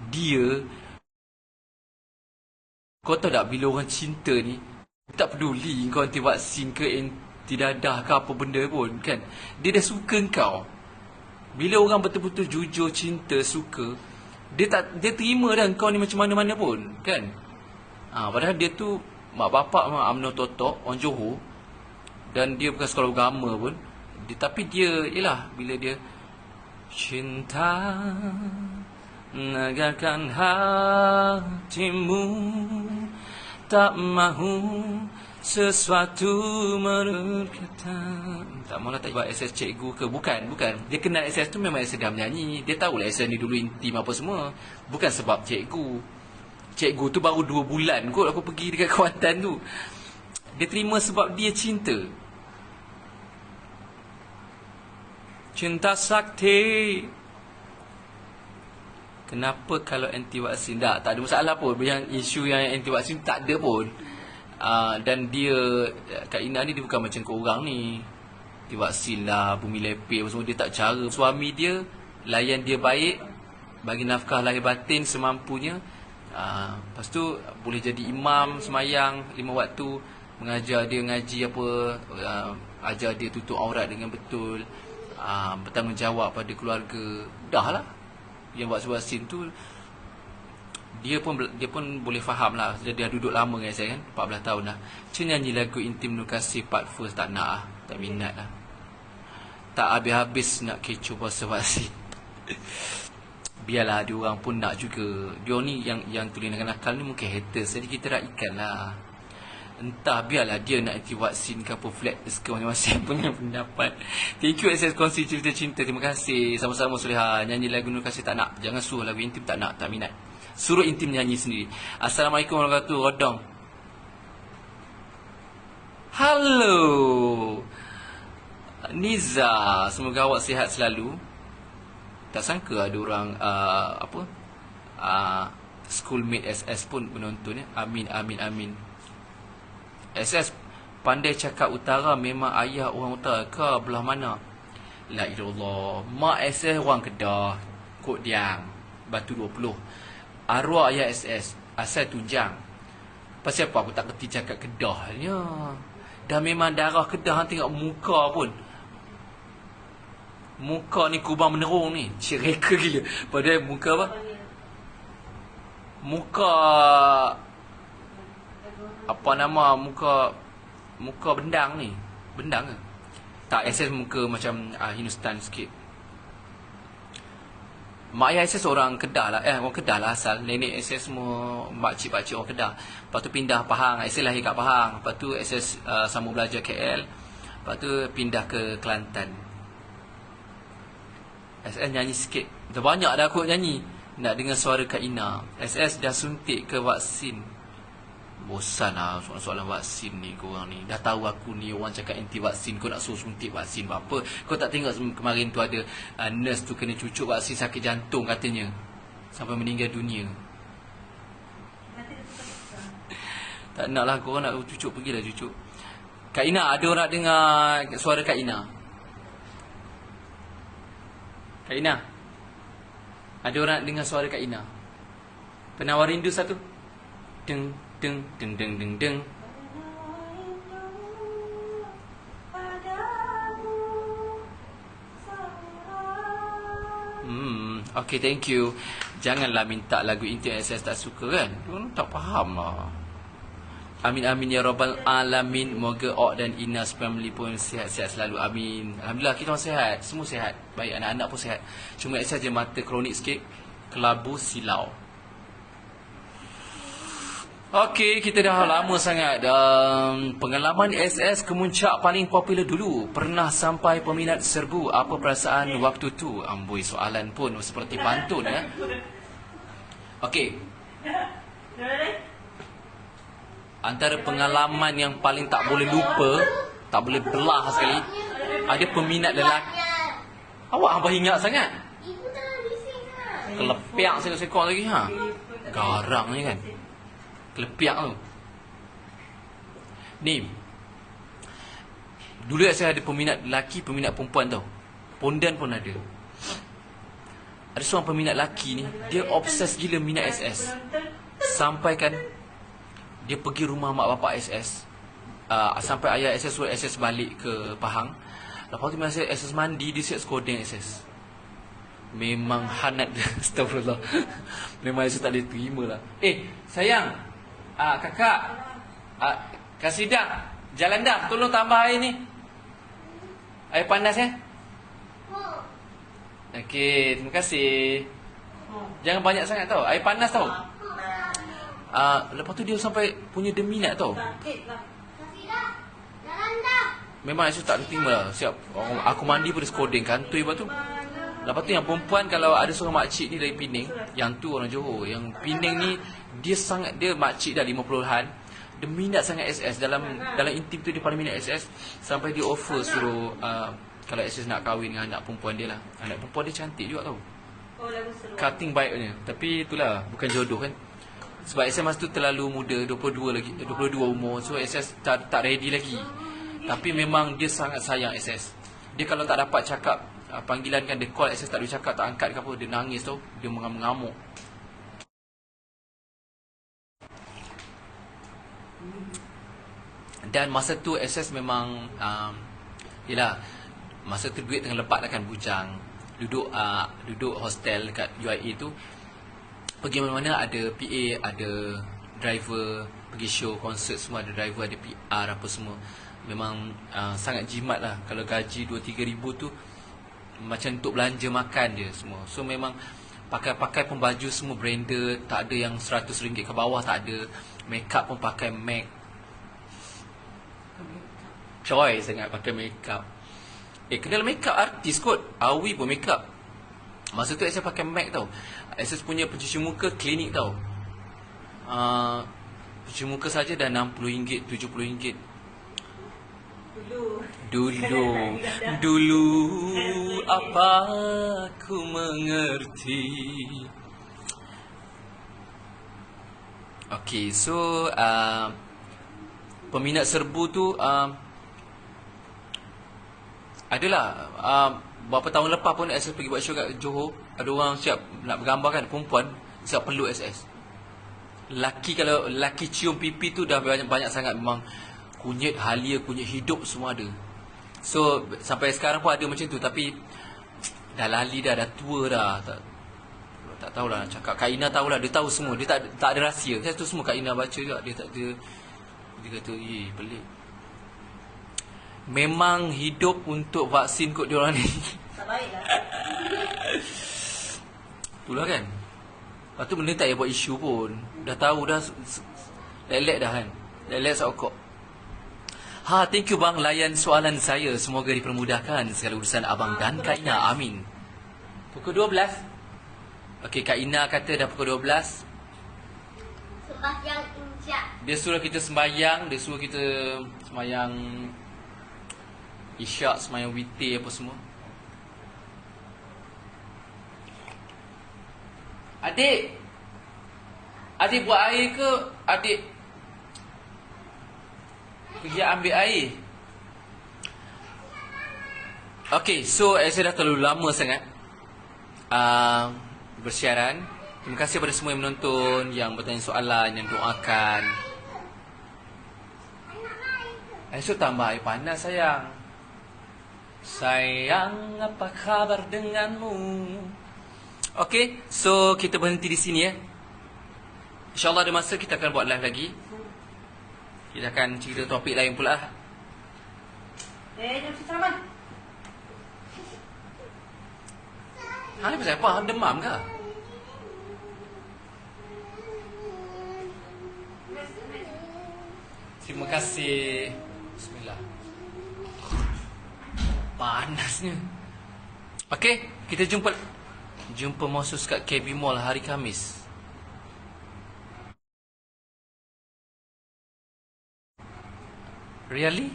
Dia, kau tahu tak, bila orang cinta ni, tak peduli kau anti vaksin ke anti dadah ke apa benda pun kan. Dia dah suka kau. Bila orang betul-betul jujur cinta, suka, dia terima dah kau ni macam mana-mana pun kan. Padahal dia tu mak bapak memang UMNO totok, orang Johor, dan dia bukan sekolah agama pun. Tapi dia, yelah, bila dia cinta negarkan hatimu, tak mahu sesuatu menurut kata. Tak maulah tak buat SS cikgu ke. Bukan. Dia kenal SS tu memang SS dah menyanyi. Dia tahulah SS ni dulu intim apa semua. Bukan sebab cikgu. Cikgu tu baru 2 bulan kot aku pergi dekat Kuantan tu. Dia terima sebab dia cinta. Cinta sakti. Kenapa kalau anti vaksin? Tak ada masalah pun. Yang isu yang anti vaksin tak ada pun. Dan dia, Kak Ina ni, dia bukan macam kau orang ni anti vaksin lah, bumi lepeh apa semua. Dia tak cara. Suami dia layan dia baik, bagi nafkah lahir batin semampunya. Lepas tu boleh jadi imam semayang 5 waktu, mengajar dia ngaji apa, ajar dia tutup aurat dengan betul, bertanggungjawab pada keluarga. Dah lah. Yang buat vaksin tu dia pun boleh faham lah. Dia duduk lama dengan saya kan, 14 tahun lah. Macam nyanyi lagu Intim Nur Kasih part first, tak nak lah, tak minat lah. Tak habis-habis nak kecoh pasal vaksin. Biarlah, dia orang pun nak juga. Dia ni yang tulis dengan nakal ni mungkin haters, jadi kita raikan lah. Entah, biarlah dia nak anti vaksin ke apa, flat ke masing-masing punya pendapat. Thank you SS kongsi cerita cinta. Terima kasih. Sama-sama Suleha. Nyanyi lagu Nur Kasih tak nak. Jangan suruh lagu Intim, tak nak, tak minat. Suruh Intim nyanyi sendiri. Assalamualaikum warahmatullahi wabarakatuh. Rodong. Halo. Niza, semoga awak sihat selalu. Tak sangka ada orang schoolmate SS pun menonton ya. Amin, amin, amin. SS pandai cakap utara, memang ayah orang utara ke belah mana? La ilallah. Mak SS orang Kedah, Kod Diang, Batu 20. Arwah ayah SS asal Tunjang. Pasal apa aku tak kerti cakap Kedahnya? Dah memang darah Kedah, tengok muka pun. Muka ni kubang menerung ni. Cik reka gila. Padahal muka apa? Muka apa nama, muka bendang ni. Bendang ke? Tak, SS muka macam Hindustan sikit. Mak ayah SS orang Kedah lah. Orang Kedah lah asal. Nenek SS semua makcik-pakcik orang Kedah. Lepas tu pindah Pahang. SS lahir kat Pahang. Lepas tu SS sambung belajar KL. Lepas tu pindah ke Kelantan. SS nyanyi sikit. Dah banyak dah aku nyanyi. Nak dengar suara Kak Ina. SS dah suntik ke vaksin? Bosan lah soalan vaksin ni korang ni. Dah tahu aku ni orang cakap anti vaksin. Kau nak suruh suntik vaksin apa? Kau tak tengok kemarin tu ada nurse tu kena cucuk vaksin sakit jantung katanya. Sampai meninggal dunia. Tak nak lah, korang nak cucuk, pergilah cucuk. Kak Ina, ada orang nak dengar suara Kak Ina? Kak Ina, ada orang nak dengar suara Kak Ina? Penawar rindu satu. Deng deng deng deng deng deng. Okay, thank you. Janganlah minta lagu Inti SS tak suka kan? Diorang tak faham lah. Amin amin ya rabbal alamin. Moga Awak dan Inas family pun sihat-sihat selalu. Amin. Alhamdulillah kita orang sihat. Semua sihat. Baik, anak-anak pun sihat. Cuma saja mata kronik sikit, kelabu silau. Okey, kita dah lama sangat pengalaman SS kemuncak paling popular dulu. Pernah sampai peminat serbu. Apa perasaan waktu tu? Amboi, soalan pun seperti pantun ya. Okey. Antara pengalaman yang paling tak boleh lupa, tak boleh belah sekali, ada peminat lelaki. Awak apa ingat sangat? Kelepiak sekok-sekok lagi ha. Garang ni kan. Kelepiak tu. Ni. Dulu saya ada peminat lelaki, peminat perempuan tau. Pondan pun ada. Ada seorang peminat lelaki ni, dia obses gila minat SS. Sampai kan dia pergi rumah mak bapak SS. Sampai ayah SS suruh SS balik ke Pahang. Lepas tu masa SS mandi, dia siap skodeng SS. Memang hanat dia. Astagfirullah. Memang saya tak boleh terima lah. Sayang, kakak, kasih dah. Jalan dah, tolong tambah air ni. Air panas ya. Okey, terima kasih. Jangan banyak sangat tau, air panas tau. Lepas tu dia sampai punya dia minat tau. Kasih dah. Jalan dah. Memang saya tak terima lah. Siap, aku mandi pada skodeng kantoi lepas tu. Lepas tu yang perempuan, kalau ada seorang makcik ni dari Pening, yang tu orang Johor. Yang Pening ni dia makcik dah 50-an. Dia minat sangat SS. Dalam intim tu dia paling minat SS. Sampai dia offer suruh kalau SS nak kahwin dengan anak perempuan dia lah. Anak perempuan dia cantik juga tau. Cutting baiknya. Tapi itulah, bukan jodoh kan. Sebab SS masa tu terlalu muda, 22 umur. So SS tak ready lagi. Tapi memang dia sangat sayang SS. Dia kalau tak dapat cakap, panggilan kan, dia call SS tak boleh cakap, tak angkat ke apa, dia nangis tau. Dia mengamuk. Dan masa tu SS memang yelah, masa tu duit tengah lepak dah kan, bujang. Duduk hostel dekat UIA tu. Pergi mana-mana ada PA, ada driver, pergi show, konsert semua ada driver, ada PR apa semua. Memang sangat jimat lah. Kalau gaji 2-3 ribu tu macam untuk belanja makan dia semua. So memang pakai pun baju semua branded. Tak ada yang RM100 ke bawah, tak ada. Make up pun pakai MAC. Coy sangat pakai make up. Kenal make up artis kot. Awi pun make up. Masa tu saya pakai MAC tau. SS punya pencuci muka klinik tau. Pencuci muka saja dah RM60, RM70. Dulu apa ku mengerti. Okay, so peminat serbu tu adalah berapa tahun lepas pun SS pergi buat show kat Johor, ada orang siap nak bergambar kan, perempuan siap peluk SS. Kalau laki cium pipi tu dah banyak sangat, memang kunyit halia, kunyit hidup semua ada. So sampai sekarang pun ada macam tu, tapi dah lali dah tua dah. Tak tahulah nak cakap. Kak Ina tahulah, dia tahu semua. Dia tak ada rahsia. Saya tu semua Kak Ina baca juga. Dia kata, pelik. Memang hidup untuk vaksin kot diorang ni. Tak baiklah. Itulah kan. Lepas tu benda tak payah buat isu pun. Dah tahu dah. Lelek dah kan. Lelek sokok. Thank you bang layan soalan saya. Semoga dipermudahkan segala urusan abang dan Kak Ina. Amin. Pukul 12. Okey, Kak Ina kata dah pukul 12. Sembahyang injak. Dia suruh kita sembahyang. Dia suruh kita sembahyang isyak, sembahyang witir apa semua. Adik buat air ke? Adik pergi ambil air. Okay, so saya dah terlalu lama sangat bersiaran. Terima kasih kepada semua yang menonton, yang bertanya soalan, yang doakan. Esok tambah air panas sayang. Sayang, apa khabar denganmu? Okay, so kita berhenti di sini ya. InsyaAllah ada masa kita akan buat live lagi. Kita akan cerita topik lain pula. Jom sarapan. Ni pasal apa? Demam ke? Terima kasih. Bismillah. Panasnya. Okay, kita jumpa Mosus kat KB Mall hari Khamis. Really?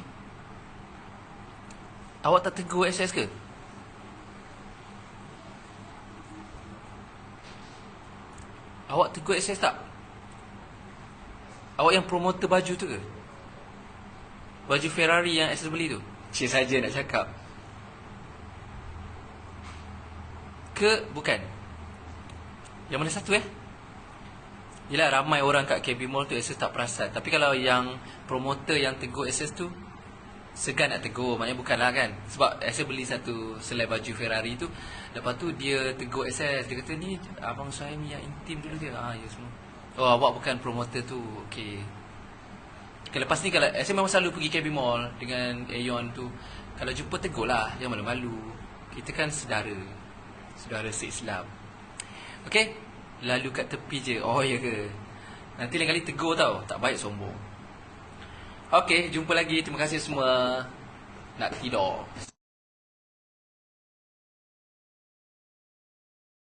Awak tak tegur SS ke? Awak tegur SS tak? Awak yang promoter baju tu ke? Baju Ferrari yang SS beli tu? Cik saja nak cakap. Ke bukan? Yang mana satu Yelah, ramai orang kat KB Mall tu SS tak perasan. Tapi kalau yang promoter yang tegur SS tu, segan nak tegur. Maknanya bukanlah kan. Sebab SS beli satu selai baju Ferrari tu, lepas tu dia tegur SS. Dia kata, ni abang saya ni yang intim dulu dia. Ya semua. Oh, awak bukan promoter tu. Okay. Lepas ni kalau SS memang selalu pergi KB Mall dengan Aeon tu, kalau jumpa tegur lah, jangan malu-malu. Kita kan saudara se-Islam. Okay, lalu kat tepi je. Oh ya ke? Nanti lain kali tegur tau. Tak baik sombong. Okay, jumpa lagi. Terima kasih semua. Nak tidur.